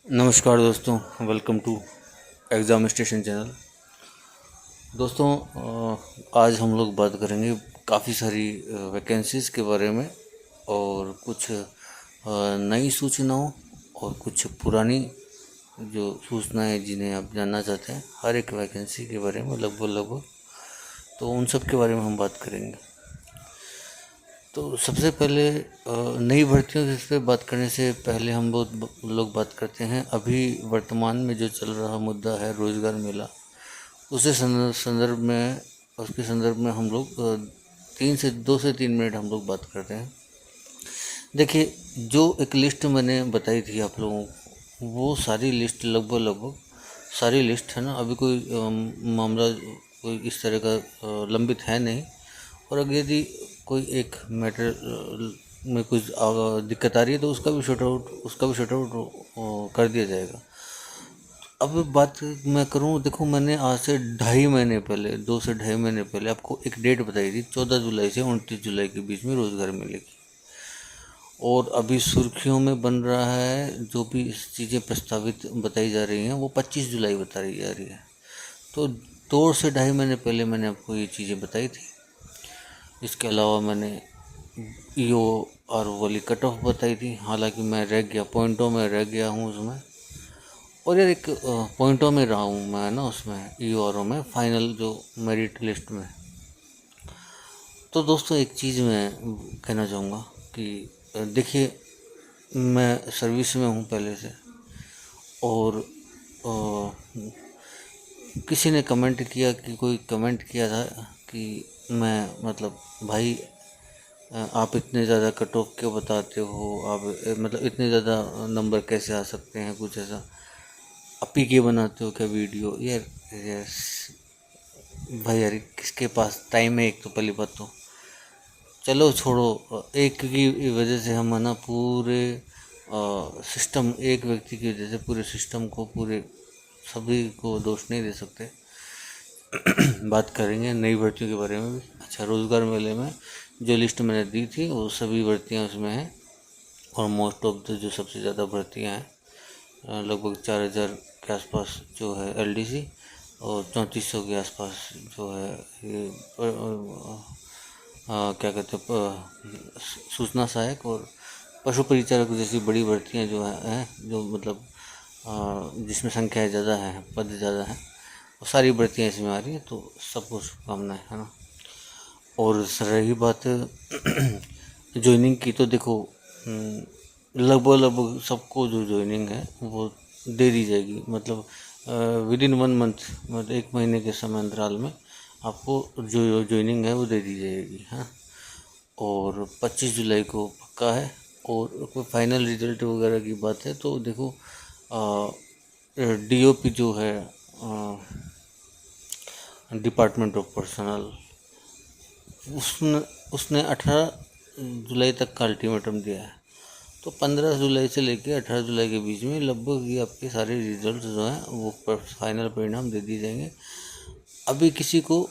नमस्कार दोस्तों, welcome to Exam Station channel. दोस्तों, आज हम लोग बात करेंगे काफ़ी सारी वैकेंसीज़ के बारे में और कुछ नई सूचनाओं और कुछ पुरानी जो सूचनाएं जिन्हें आप जानना चाहते हैं, हर एक वैकेंसी के बारे में लगभग तो उन सब के बारे में हम बात करेंगे। तो सबसे पहले नई भर्तियों से बात करने से पहले हम लोग बात करते हैं अभी वर्तमान में जो चल रहा मुद्दा है रोज़गार मेला। उसे संदर्भ में उसके संदर्भ में हम लोग 2 से 3 मिनट हम लोग बात करते हैं। देखिए, जो एक लिस्ट मैंने बताई थी आप लोगों को, वो सारी लिस्ट लगभग सारी लिस्ट है ना, अभी कोई मामला कोई इस तरह का लंबित है नहीं। और अगर यदि कोई एक मैटर में कुछ दिक्कत आ रही है तो उसका भी शॉर्ट आउट कर दिया जाएगा। अब बात मैं करूं, देखो मैंने आज से 2.5 महीने पहले 2 से 2.5 महीने पहले आपको एक डेट बताई थी, 14 जुलाई से 29 जुलाई के बीच में रोज़गार मिलेगी। और अभी सुर्खियों में बन रहा है, जो भी चीज़ें प्रस्तावित बताई जा रही हैं वो 25 जुलाई बता रही जा रही है। तो 2 से 2.5 महीने पहले मैंने आपको ये चीज़ें बताई थी। इसके अलावा मैंने ईओ और वाली कट ऑफ बताई थी, हालांकि मैं रह गया, पॉइंटों में रह गया हूँ उसमें। और यार एक पॉइंटों में रहा हूँ मैं ना उसमें, ईओ और में फाइनल जो मेरिट लिस्ट में। तो दोस्तों, एक चीज़ मैं कहना चाहूँगा कि देखिए, मैं सर्विस में हूँ पहले से। और किसी ने कमेंट किया कि कोई कमेंट किया था कि मैं मतलब भाई, आप इतने ज़्यादा कट ऑफ क्यों बताते हो, आप मतलब इतने ज़्यादा नंबर कैसे आ सकते हैं, कुछ ऐसा आप ही के बनाते हो क्या वीडियो। यार भाई यार, किसके पास टाइम है, एक तो पहली बात तो चलो छोड़ो, एक की वजह से हम है ना पूरे सिस्टम, एक व्यक्ति की वजह से पूरे सिस्टम को, पूरे सभी को दोष नहीं दे सकते। बात करेंगे नई भर्तियों के बारे में भी। अच्छा, रोज़गार मेले में जो लिस्ट मैंने दी थी वो सभी भर्तियां उसमें हैं। और मोस्ट ऑफ द जो सबसे ज़्यादा भर्तियां हैं, लगभग 4,000 के आसपास जो है एलडीसी, और 3400 के आसपास जो है ये क्या कहते हैं, सूचना सहायक और पशु परिचारक जैसी बड़ी भर्तियां जो हैं, जो मतलब जिसमें संख्या ज़्यादा है, पद ज़्यादा है, वो सारी भर्तियां इसमें आ रही है। तो सबको शुभकामनाएं, है ना। और रही बात ज्वाइनिंग की, तो देखो लगभग सबको जो ज्वाइनिंग है वो दे दी जाएगी, मतलब विदिन 1 मंथ, मतलब 1 महीने के समय अंतराल में आपको जो ज्वाइनिंग है वो दे दी जाएगी, हाँ। और 25 जुलाई को पक्का है। और कोई फाइनल रिजल्ट वगैरह की बात है तो देखो, डीओपी जो है, डिपार्टमेंट ऑफ पर्सनल, उसने उसने 18 जुलाई तक का अल्टीमेटम दिया है। तो 15 जुलाई से लेकर 18 जुलाई के बीच में लगभग ये आपके सारे रिजल्ट जो हैं वो फाइनल परिणाम दे दिए जाएंगे। अभी किसी को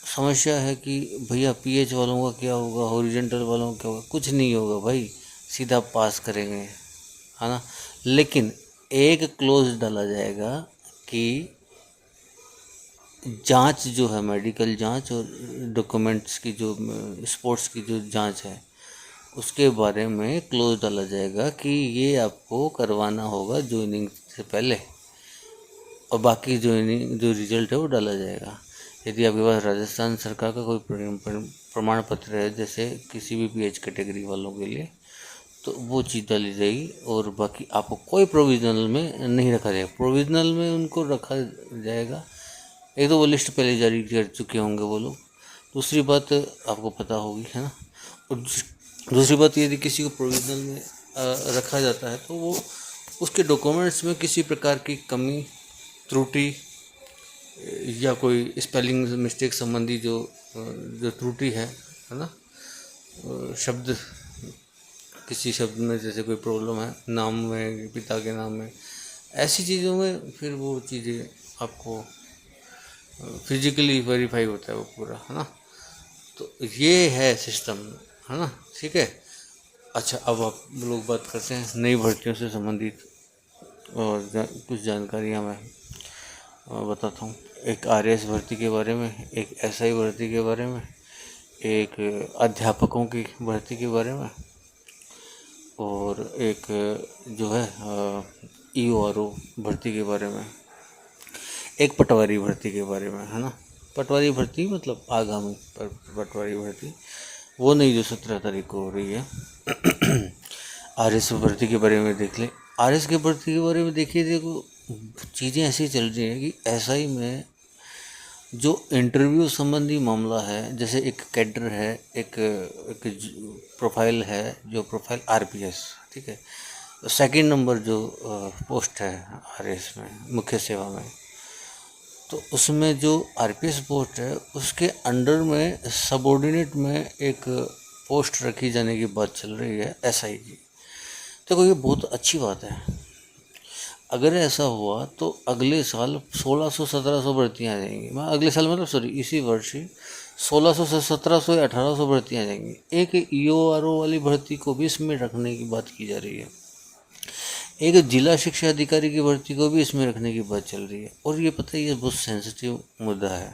समस्या है कि भैया पीएच वालों का क्या होगा, हॉरिजॉन्टल वालों का क्या होगा, कुछ नहीं होगा भाई, सीधा पास करेंगे, है ना। लेकिन एक क्लोज डाला जाएगा कि जांच जो है, मेडिकल जांच और डॉक्यूमेंट्स की जो, स्पोर्ट्स की जो जांच है, उसके बारे में क्लोज डाला जाएगा कि ये आपको करवाना होगा ज्वाइनिंग से पहले। और बाकी ज्वाइनिंग जो रिजल्ट है वो डाला जाएगा। यदि आपके पास राजस्थान सरकार का कोई प्रमाण पत्र है, जैसे किसी भी पीएच कैटेगरी वालों के लिए, तो वो चीज़ डाली जाएगी। और बाकी आपको कोई प्रोविजनल में नहीं रखा जाएगा। प्रोविजनल में उनको रखा जाएगा, एक तो वो लिस्ट पहले जारी कर चुके होंगे वो लोग। दूसरी बात आपको पता होगी, है ना। और दूसरी बात, यदि किसी को प्रोविजनल में रखा जाता है तो वो उसके डॉक्यूमेंट्स में किसी प्रकार की कमी, त्रुटि या कोई स्पेलिंग मिस्टेक संबंधी जो त्रुटि है ना, शब्द, किसी शब्द में जैसे कोई प्रॉब्लम है, नाम में, पिता के नाम में, ऐसी चीज़ों में फिर वो चीज़ें आपको फिजिकली वेरीफाई होता है वो पूरा, है ना। तो ये है सिस्टम, है ना, ठीक है। अच्छा, अब आप लोग बात करते हैं नई भर्तियों से संबंधित। और कुछ जानकारियाँ मैं बताता हूँ। एक आरएएस भर्ती के बारे में, एक एसआई भर्ती के बारे में, एक अध्यापकों की भर्ती के बारे में, और एक जो है ईओआरओ भर्ती के बारे में, एक पटवारी भर्ती के बारे में, है ना। पटवारी भर्ती मतलब आगामी पटवारी भर्ती, वो नहीं जो 17 तारीख को हो रही है। आरएस भर्ती के बारे में देख लें। आरएस के भर्ती के बारे में देखिए, देखो चीज़ें ऐसी चल रही हैं कि एसआई में जो इंटरव्यू संबंधी मामला है, जैसे एक कैडर है, एक प्रोफाइल है, जो प्रोफाइल आरपीएस, ठीक है। सेकंड नंबर जो पोस्ट है आरएस में, मुख्य सेवा में, तो उसमें जो आरपीएस पोस्ट है उसके अंडर में सबऑर्डिनेट में एक पोस्ट रखी जाने की बात चल रही है एसआई की। देखो ये बहुत अच्छी बात है। अगर ऐसा हुआ तो अगले साल 1600-1700 भर्तियाँ आ जाएंगी। मैं अगले साल मतलब सॉरी इसी वर्ष ही 1600 से 1700 या 1800 भर्तियाँ आ जाएंगी। एक ईओआरओ वाली भर्ती को भी इसमें रखने की बात की जा रही है। एक जिला शिक्षा अधिकारी की भर्ती को भी इसमें रखने की बात चल रही है। और ये पता है, ये बहुत सेंसिटिव मुद्दा है।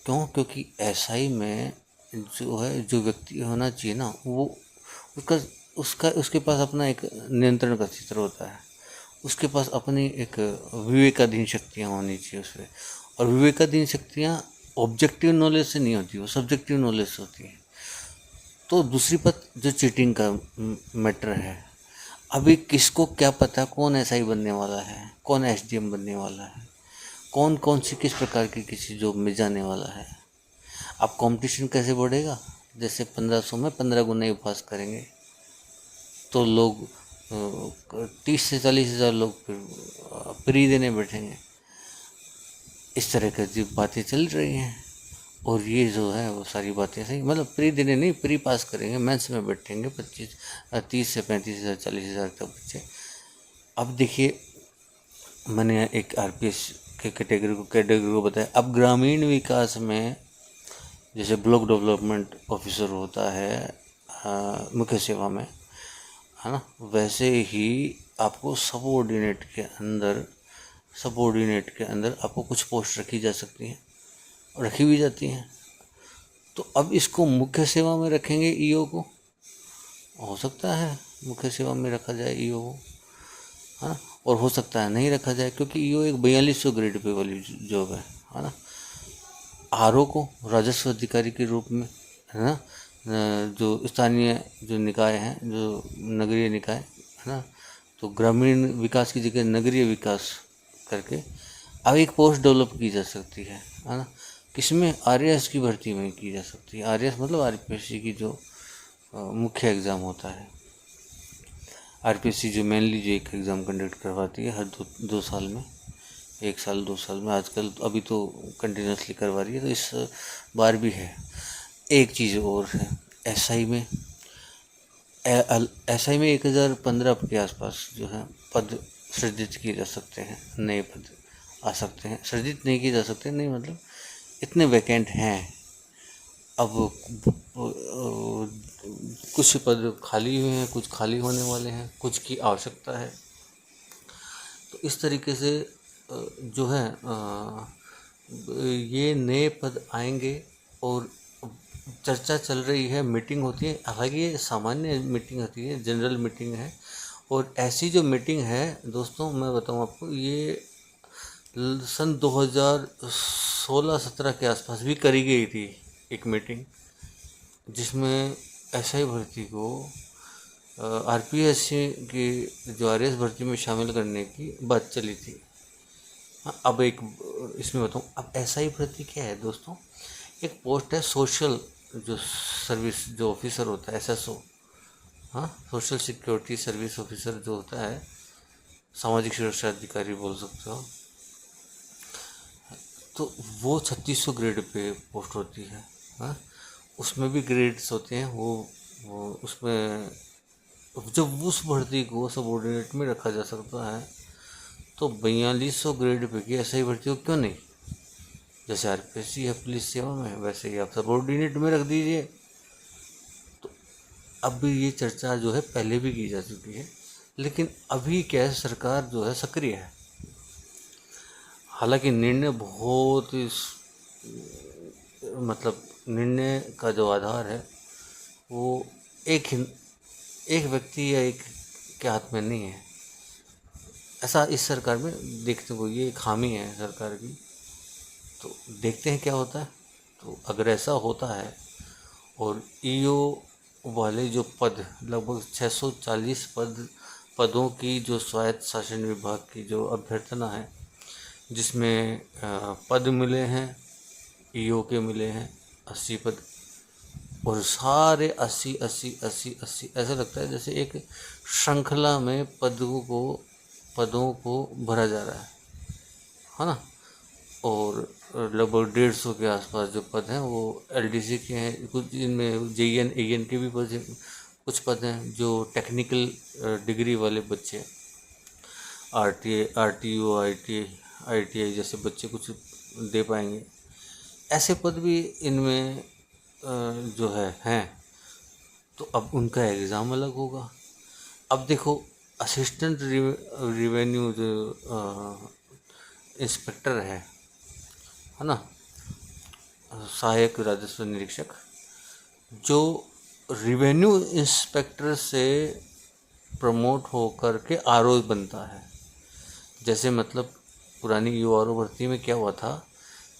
क्यों? क्योंकि एसआई में जो है, जो व्यक्ति होना चाहिए ना, वो उसका उसका उसके पास अपना एक नियंत्रण का चित्र होता है। उसके पास अपनी एक विवेकाधीन शक्तियाँ होनी चाहिए उसमें। और विवेकाधीन शक्तियाँ ऑब्जेक्टिव नॉलेज से नहीं होती, वो सब्जेक्टिव नॉलेज से होती हैं। तो दूसरी बात जो चीटिंग का मैटर है, अभी किसको क्या पता कौन एसआई बनने वाला है, कौन एसडीएम बनने वाला है, कौन कौन सी किस प्रकार की किसी जॉब में जाने वाला है। अब कंपटीशन कैसे बढ़ेगा? जैसे 1500 में 15 गुना ही पास करेंगे तो लोग 30 से 40 हज़ार लोग फिर प्री देने बैठेंगे। इस तरह की जो बातें चल रही हैं। और ये जो है वो सारी बातें सही, मतलब प्री देने नहीं, प्री पास करेंगे, मेंस में बैठेंगे 30 से 35 हज़ार 40 हज़ार तक बच्चे। अब देखिए, मैंने एक आरपीएस के कैटेगरी को बताया। अब ग्रामीण विकास में जैसे ब्लॉक डेवलपमेंट ऑफिसर होता है मुख्य सेवा में, है ना, वैसे ही आपको सबऑर्डिनेट के अंदर आपको कुछ पोस्ट रखी जा सकती हैं, रखी भी जाती हैं। तो अब इसको मुख्य सेवा में रखेंगे ईओ को, हो सकता है मुख्य सेवा में रखा जाए ईओ को, हाँ, और हो सकता है नहीं रखा जाए, क्योंकि ईओ एक 4200 ग्रेड पे वाली जॉब है ना। आरओ को राजस्व अधिकारी के रूप में, है ना, जो स्थानीय जो निकाय हैं, जो नगरीय निकाय, है ना, तो ग्रामीण विकास की जगह नगरीय विकास करके अब एक पोस्ट डेवलप की जा सकती है ना। किसमें? आरएएस की भर्ती में की जा सकती है। आरएएस मतलब आरपीएससी की जो मुख्य एग्ज़ाम होता है। आरपीएससी जो मेनली जो एक एग्ज़ाम कंडक्ट करवाती है हर दो साल में, 1 साल 2 साल में, आजकल अभी तो कंटिन्यूसली करवा रही है, तो इस बार भी है। एक चीज़ और है, एसआई में 1015 के आसपास जो है पद सृजित किए जा सकते हैं, नए पद आ सकते हैं। सृजित नहीं किए जा सकते नहीं, मतलब इतने वैकेंट हैं। अब कुछ पद खाली हुए हैं, कुछ खाली होने वाले हैं, कुछ की आवश्यकता है। तो इस तरीके से जो है ये नए पद आएंगे। और चर्चा चल रही है, मीटिंग होती है, हालांकि ये सामान्य मीटिंग होती है, जनरल मीटिंग है। और ऐसी जो मीटिंग है दोस्तों, मैं बताऊं आपको, ये सन 2016-17 के आसपास भी करी गई थी एक मीटिंग, जिसमें एसआई भर्ती को आरपीएससी की जो आरएएस भर्ती में शामिल करने की बात चली थी। हाँ, अब एक इसमें बताऊँ, अब एसआई भर्ती क्या है दोस्तों? एक पोस्ट है सोशल जो सर्विस जो ऑफिसर होता है, एसएसओ, हाँ, सोशल सिक्योरिटी सर्विस ऑफिसर जो होता है, सामाजिक सुरक्षा अधिकारी बोल सकते हो। तो वो 3600 ग्रेड पे पोस्ट होती है, हाँ। उसमें भी ग्रेड्स होते हैं, वो उसमें जब उस भर्ती को सबऑर्डिनेट में रखा जा सकता है, तो 4200 ग्रेड पे की एसआई भर्ती को क्यों नहीं? जैसे आरपीएससी है पुलिस सेवा में, वैसे ही आप सबऑर्डिनेट में रख दीजिए। तो अब ये चर्चा जो है पहले भी की जा चुकी है, लेकिन अभी क्या है, सरकार जो है सक्रिय है। हालांकि निर्णय बहुत ही मतलब निर्णय का जो आधार है वो एक व्यक्ति या एक के हाथ में नहीं है। ऐसा इस सरकार में देखते को ये खामी है सरकार की। तो देखते हैं क्या होता है। तो अगर ऐसा होता है और ईओ वाले जो पद लगभग 640 पदों की जो स्वायत्त शासन विभाग की जो अभ्यर्थना है, जिसमें पद मिले हैं, ईओ के मिले हैं 80 पद, और सारे 80 ऐसा लगता है जैसे एक श्रृंखला में पदों को भरा जा रहा है ना। और लगभग 150 के आसपास जो पद हैं वो एलडीसी के हैं, कुछ इनमें जेईएन एएन के भी पद हैं, कुछ पद हैं जो टेक्निकल डिग्री वाले बच्चे, आरटीए आरटीओ आईटीआई जैसे बच्चे कुछ दे पाएंगे, ऐसे पद भी इनमें जो है हैं। तो अब उनका एग्ज़ाम अलग होगा। अब देखो, असिस्टेंट रिवेन्यू जो इंस्पेक्टर है ना, सहायक राजस्व निरीक्षक, जो रिवेन्यू इंस्पेक्टर से प्रमोट होकर के आरओ बनता है। जैसे मतलब पुरानी यूआरओ भर्ती में क्या हुआ था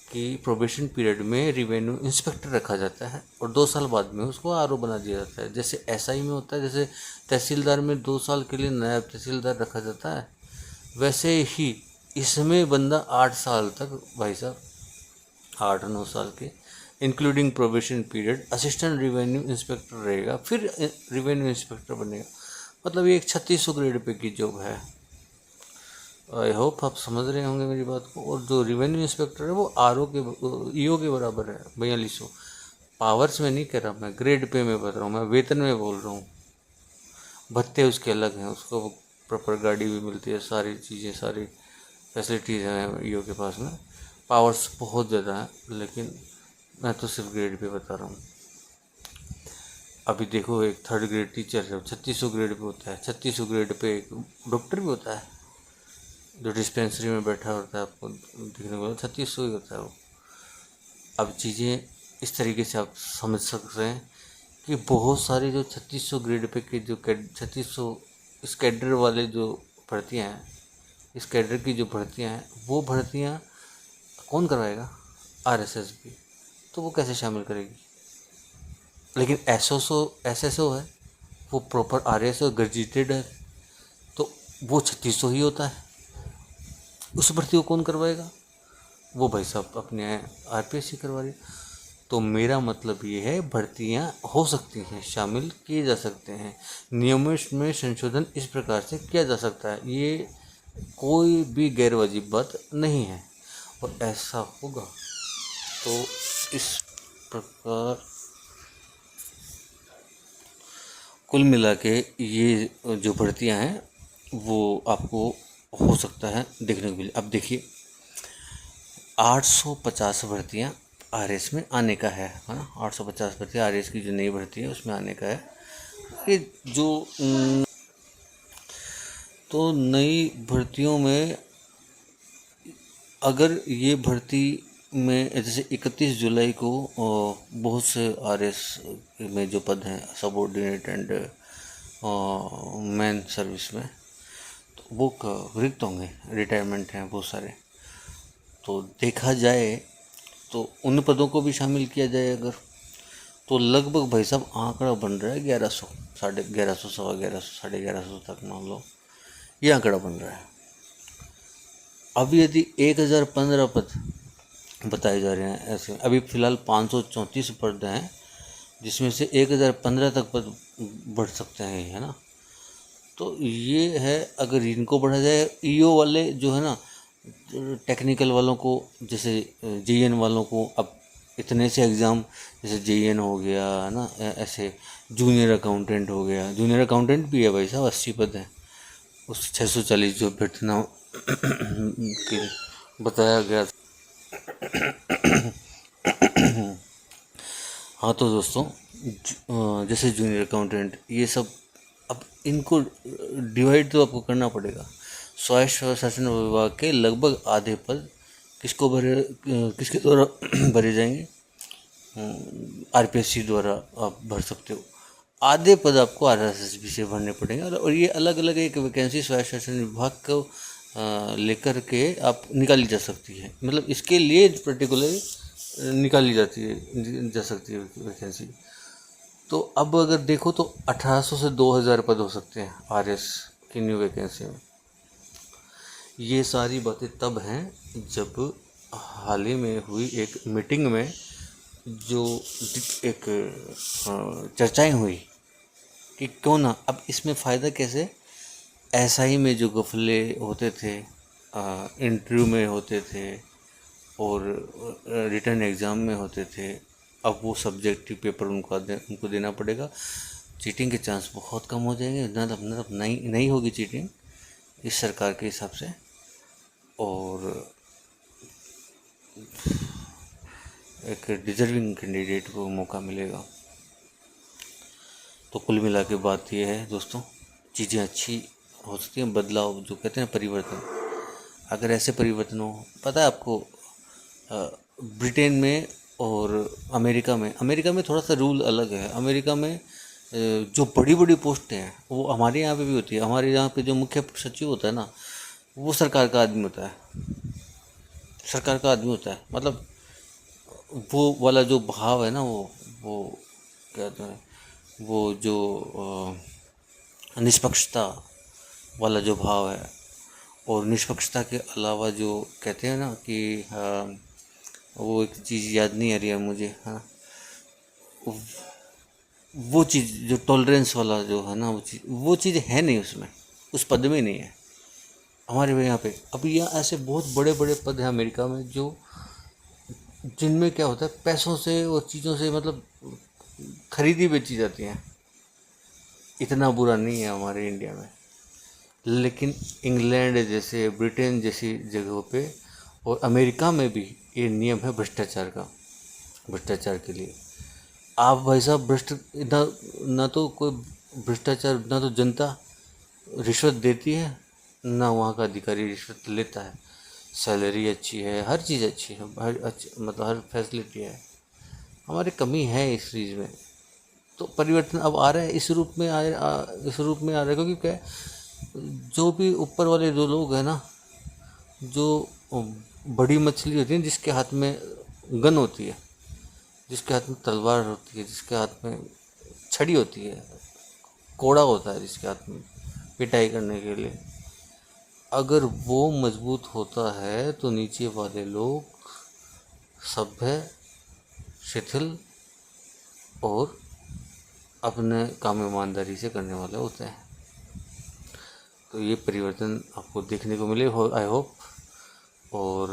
कि प्रोबेशन पीरियड में रिवेन्यू इंस्पेक्टर रखा जाता है और 2 साल बाद में उसको आरओ बना दिया जाता है। जैसे एसआई में होता है, जैसे तहसीलदार में 2 साल के लिए नायब तहसीलदार रखा जाता है, वैसे ही इसमें बंदा 8 साल तक, भाई साहब 8-9 साल के including probation period assistant revenue inspector रहेगा, फिर रिवेन्यू इंस्पेक्टर बनेगा। मतलब ये एक 3600 ग्रेड पे की जॉब है। आई होप आप समझ रहे होंगे मेरी बात को। और जो रिवेन्यू इंस्पेक्टर है वो आरओ के ईओ के बराबर है, 4200। पावर्स में नहीं कह रहा मैं, ग्रेड पे में बता रहा हूँ, मैं वेतन में बोल रहा हूँ। भत्ते उसके अलग हैं, उसको प्रॉपर गाड़ी भी मिलती है, सारी चीज़ें, सारी फैसिलिटीज़ हैं ईओ के पास में। पावर्स बहुत ज़्यादा है, लेकिन मैं तो सिर्फ ग्रेड पे बता रहा हूँ। अभी देखो, एक 3rd ग्रेड टीचर है 3600 ग्रेड पे होता है, 3600 ग्रेड पे एक डॉक्टर भी होता है जो डिस्पेंसरी में बैठा होता है, आपको देखने को 3600 ही होता है वो। अब चीज़ें इस तरीके से आप समझ सकते हैं कि बहुत सारी जो 3600 ग्रेड पे के जो 3600 इस कैडर वाले जो भर्तियाँ हैं, इस कैडर की जो भर्तियाँ हैं, वो भर्तियाँ कौन करवाएगा? आरएसएस भी। तो वो कैसे शामिल करेगी? लेकिन एसएसओ है, वो प्रॉपर आरएसओ ग्रेजुएटेड है, तो वो 3600 ही होता है। उस भर्ती को कौन करवाएगा? वो भाई साहब अपने आरपीएस ही करवा रही। तो मेरा मतलब ये है, भर्तियाँ हो सकती हैं, शामिल किए जा सकते हैं, नियमों में संशोधन इस प्रकार से किया जा सकता है, ये कोई भी गैरवाजिब बात नहीं है। और ऐसा होगा तो इस प्रकार कुल मिला के ये जो भर्तियां हैं वो आपको हो सकता है देखने को मिले। अब देखिए, 850 भर्तियां आरएस में आने का है ना। 850 भर्तियां आरएस की जो नई भर्ती है उसमें आने का है। ये जो तो नई भर्तियों में अगर ये भर्ती में जैसे 31 जुलाई को बहुत से आरएस में जो पद हैं, सबऑर्डिनेट एंड मैन सर्विस में, तो वो रिक्त होंगे, रिटायरमेंट हैं बहुत सारे। तो देखा जाए तो उन पदों को भी शामिल किया जाए अगर, तो लगभग भाई साहब आंकड़ा बन रहा है 1100, 1150, 1150, 1150 तक मान लो ये आंकड़ा बन रहा है। अब यदि 1015 पद बताए जा रहे हैं ऐसे, अभी फ़िलहाल 534 पद हैं, जिसमें से 1015 तक पद बढ़ सकते हैं, है ना। तो ये है, अगर इनको बढ़ा जाए, ईओ वाले जो है ना, टेक्निकल वालों को, जैसे जेईएन वालों को, अब इतने से एग्ज़ाम, जैसे जेईएन हो गया है ना, ऐसे जूनियर अकाउंटेंट हो गया, जूनियर अकाउंटेंट भी है भाई साहब, 80 पद हैं उस 640 जो अभ्यर्थना के बताया गया। हाँ तो दोस्तों, जैसे जूनियर अकाउंटेंट, ये सब अब इनको डिवाइड तो आपको करना पड़ेगा। स्वायत्त शासन विभाग के लगभग आधे पद किसके द्वारा भरे जाएंगे? आरपीएससी द्वारा आप भर सकते हो। आधे पद आपको आरएसएसबी से भरने पड़ेंगे, और ये अलग अलग एक वैकेंसी स्वायत्त शासन विभाग को लेकर के आप निकाली जा सकती है, मतलब इसके लिए पर्टिकुलर निकाली जा सकती है वैकेंसी। तो अब अगर देखो तो 1800 से 2000 पद हो सकते हैं आरएस की न्यू वैकेंसी में। ये सारी बातें तब हैं जब हाल ही में हुई एक मीटिंग में जो एक चर्चाएं हुई कि क्यों ना अब इसमें फ़ायदा कैसे, एसआई में जो गफले होते थे, इंटरव्यू में होते थे और रिटर्न एग्ज़ाम में होते थे, अब वो सब्जेक्टिव पेपर उनको देना पड़ेगा। चीटिंग के चांस बहुत कम हो जाएंगे, ना नहीं होगी चीटिंग इस सरकार के हिसाब से, और एक डिजर्विंग कैंडिडेट को मौका मिलेगा। तो कुल मिला के बात ये है दोस्तों, चीज़ें अच्छी हो सकती हैं। बदलाव जो कहते हैं परिवर्तन, अगर ऐसे परिवर्तन हो, पता है आपको ब्रिटेन में और अमेरिका में थोड़ा सा रूल अलग है। अमेरिका में जो बड़ी बड़ी पोस्टें हैं वो हमारे यहाँ पे भी होती है। हमारे यहाँ पे जो मुख्य सचिव होता है ना, वो सरकार का आदमी होता है। मतलब वो वाला जो भाव है ना, वो क्या कहते हैं, वो जो निष्पक्षता वाला जो भाव है, और निष्पक्षता के अलावा जो कहते हैं ना कि वो एक चीज़ याद नहीं आ रही है मुझे, हाँ, वो चीज़ जो टॉलरेंस वाला जो है ना, वो चीज़ है नहीं उसमें, उस पद में नहीं है हमारे यहाँ पे। अब यहाँ ऐसे बहुत बड़े बड़े पद हैं अमेरिका में जो जिनमें क्या होता है, पैसों से और चीज़ों से मतलब खरीदी बेची जाती हैं। इतना बुरा नहीं है हमारे इंडिया में, लेकिन इंग्लैंड जैसे, ब्रिटेन जैसी जगहों पे और अमेरिका में भी ये नियम है भ्रष्टाचार के लिए। आप भाई साहब ना तो कोई भ्रष्टाचार, ना तो जनता रिश्वत देती है, ना वहाँ का अधिकारी रिश्वत लेता है। सैलरी अच्छी है, हर चीज़ अच्छी है, मतलब हर फैसिलिटी है। हमारी कमी है इस चीज़ में। तो परिवर्तन अब आ रहा है, इस रूप में आ रहा है, क्योंकि क्या है, जो भी ऊपर वाले जो लोग हैं ना, जो बड़ी मछली होती है, जिसके हाथ में गन होती है, जिसके हाथ में तलवार होती है, जिसके हाथ में छड़ी होती है, कोड़ा होता है जिसके हाथ में पिटाई करने के लिए, अगर वो मजबूत होता है तो नीचे वाले लोग सभ्य, शिथिल और अपने काम ईमानदारी से करने वाले होते हैं। तो ये परिवर्तन आपको देखने को मिले, आई होप। और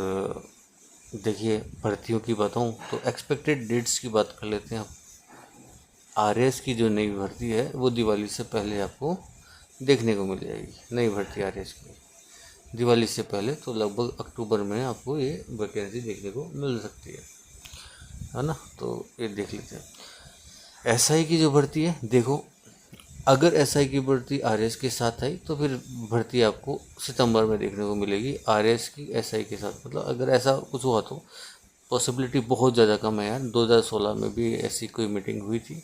देखिए, भर्तियों की बताऊँ तो एक्सपेक्टेड डेट्स की बात कर लेते हैं। आरएस की जो नई भर्ती है वो दिवाली से पहले आपको देखने को मिल जाएगी। नई भर्ती आरएस की दिवाली से पहले, तो लगभग अक्टूबर में आपको ये वैकेंसी देखने को मिल सकती है ना। तो ये देख लेते हैं। एसआई की जो भर्ती है, देखो, अगर एसआई की भर्ती आरएस के साथ आई तो फिर भर्ती आपको सितंबर में देखने को मिलेगी, आरएस की एसआई के साथ। मतलब अगर ऐसा कुछ हुआ तो पॉसिबिलिटी बहुत ज़्यादा कम है यार। 2016 में भी ऐसी कोई मीटिंग हुई थी,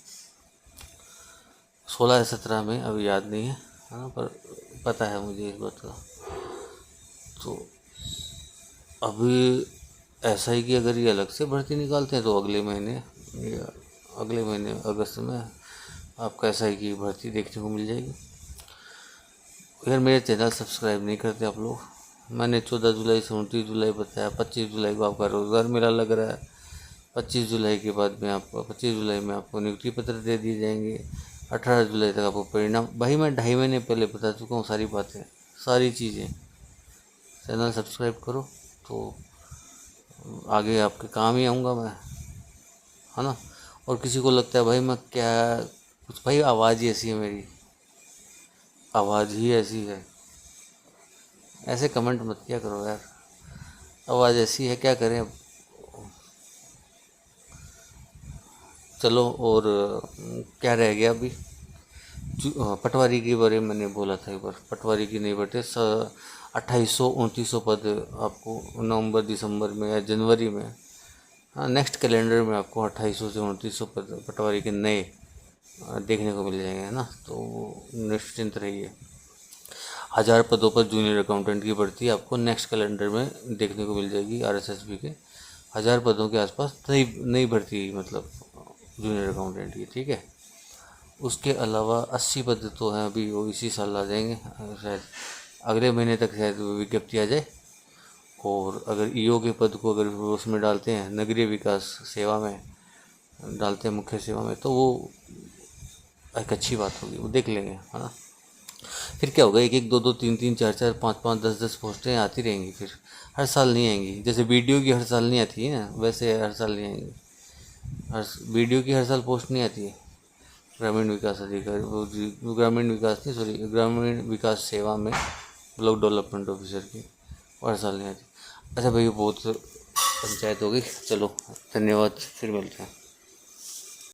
16 या 17 में, अभी याद नहीं है, हाँ, पर पता है मुझे इस बात का। तो अभी एसआई की अगर ये अलग से भर्ती निकालते हैं तो अगले महीने अगस्त में आपका एसआई की भर्ती देखने को मिल जाएगी। यार मेरे चैनल सब्सक्राइब नहीं करते आप लोग। मैंने 14 जुलाई से 29 जुलाई बताया, 25 जुलाई को आपका रोज़गार मेला लग रहा है। 25 जुलाई के बाद में आपको 25 जुलाई में आपको नियुक्ति पत्र दे दिए जाएंगे। 18 जुलाई तक आपको परिणाम। भाई मैं 2.5 महीने पहले बता चुका हूँ सारी बातें, सारी चीज़ें। चैनल सब्सक्राइब करो तो आगे आपके काम ही आऊँगा मैं, है ना। और किसी को लगता है भाई मैं क्या कुछ, भाई आवाज़ ही ऐसी है, मेरी आवाज़ ही ऐसी है, ऐसे कमेंट मत किया करो यार। आवाज़ ऐसी है, क्या करें अब। चलो, और क्या रह गया अभी, पटवारी के बारे में मैंने बोला था एक बार, पटवारी की नहीं भर्ती 2800-2900 पद आपको नवंबर दिसंबर में या जनवरी में, हाँ नेक्स्ट कैलेंडर में आपको 2800 से 2900 पद पटवारी के नए देखने को मिल जाएंगे, है ना। तो निश्चिंत रहिए। 1000 पदों पर जूनियर अकाउंटेंट की भर्ती आपको नेक्स्ट कैलेंडर में देखने को मिल जाएगी। RSSB के 1000 पदों के आसपास नई भर्ती, मतलब जूनियर अकाउंटेंट की, ठीक है। उसके अलावा 80 पद तो हैं अभी, वो इसी साल आ जाएंगे शायद, अगले महीने तक शायद विज्ञप्ति आ जाए। और अगर EO के पद को अगर उसमें डालते हैं, नगरीय विकास सेवा में डालते हैं, मुख्य सेवा में, तो वो एक अच्छी बात होगी, वो देख लेंगे, है ना। फिर क्या होगा, 1-1, 2-2, 3-3, 4-4, 5-5, 10-10 पोस्टें आती रहेंगी, फिर हर साल नहीं आएंगी। जैसे BDO की हर साल नहीं आती है ना, वैसे हर साल नहीं आएंगी। BDO की हर साल पोस्ट नहीं आती है। ग्रामीण विकास अधिकारी, वो ग्रामीण विकास नहीं, सॉरी, ग्रामीण विकास सेवा में ब्लॉक डेवलपमेंट ऑफिसर की हर साल नहीं आती। अच्छा भाई, बहुत पंचायत हो गई, चलो धन्यवाद, फिर मिलते हैं।